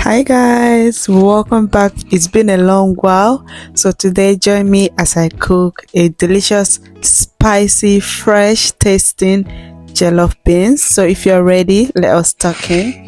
Hi guys, welcome back. It's been a long while, so today join me as I cook a delicious, spicy, fresh tasting jollof beans. So if you're ready, let us start in.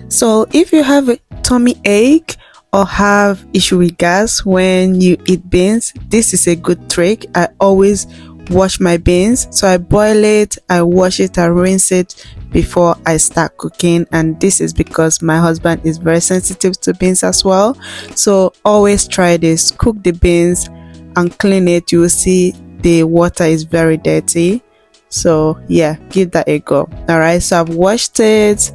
So if you have a tummy ache or have issue with gas when you eat beans, this is a good trick. I always wash my beans, so I boil it, I wash it, I rinse it before I start cooking, and this is because my husband is very sensitive to beans as well. So always try this: cook the beans and clean it. You will see the water is very dirty, so yeah, give that a go. All right, so I've washed it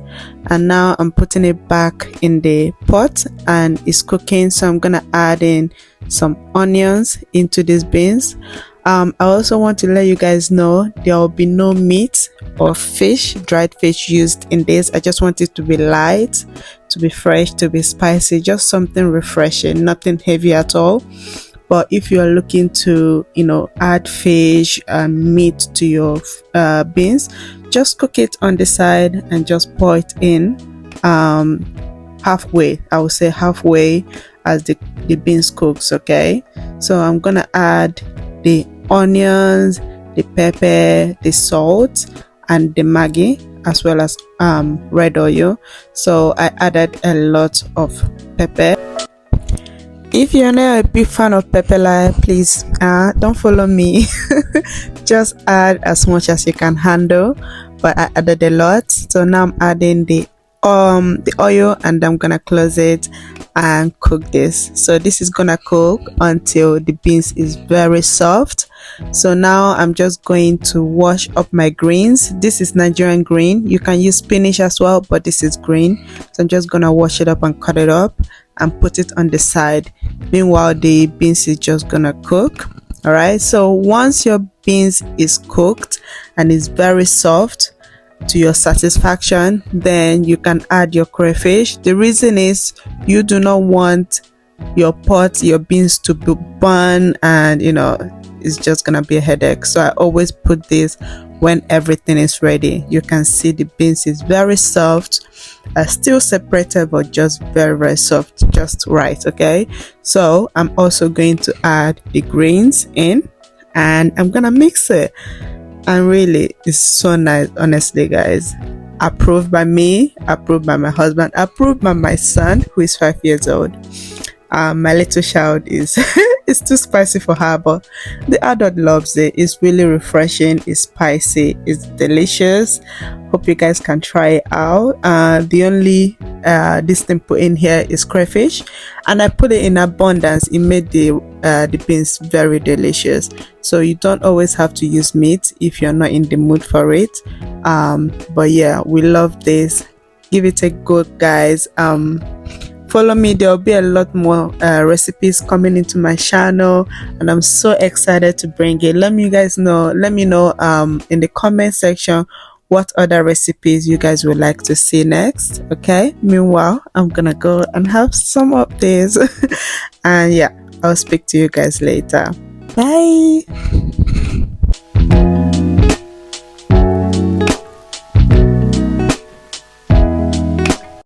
and now I'm putting it back in the pot and it's cooking. So I'm gonna add in some onions into these beans. I also want to let you guys know there will be no meat or fish, dried fish used in this. I just want it to be light, to be fresh, to be spicy, just something refreshing, nothing heavy at all. But if you are looking to, add fish and meat to your beans, just cook it on the side and just pour it in halfway. I would say halfway as the beans cooks. Okay, so I'm gonna add the onions, the pepper, the salt, and the Maggi, as well as red oil. So I added a lot of pepper. If you're not a big fan of pepper, please don't follow me. Just add as much as you can handle, but I added a lot. So now I'm adding the oil and I'm gonna close it and cook this. So this is gonna cook until the beans is very soft. So now I'm just going to wash up my greens. This is Nigerian green. You can use spinach as well, but this is green. So I'm just gonna wash it up and cut it up and put it on the side. Meanwhile, the beans is just gonna cook. All right, so once your beans is cooked and is very soft to your satisfaction, then you can add your crayfish. The reason is you do not want your beans to be burned, and it's just gonna be a headache. So I always put this when everything is ready. You can see the beans is very soft, still separated, but just very soft, just right. Okay, so I'm also going to add the greens in and I'm gonna mix it. And really, it's so nice, honestly, guys. Approved by me, approved by my husband, approved by my son, who is 5 years old. My little child is it's too spicy for her, but the adult loves it. It's really refreshing, it's spicy, it's delicious. Hope you guys can try it out. The only this thing put in here is crayfish, and I put it in abundance. It made the beans very delicious. So you don't always have to use meat if you're not in the mood for it. But yeah, we love this. Give it a go, guys. Follow me, there'll be a lot more recipes coming into my channel, and I'm so excited to bring it. Let me know in the comment section what other recipes you guys would like to see next. Okay, meanwhile, I'm gonna go and have some of this and yeah, I'll speak to you guys later. Bye.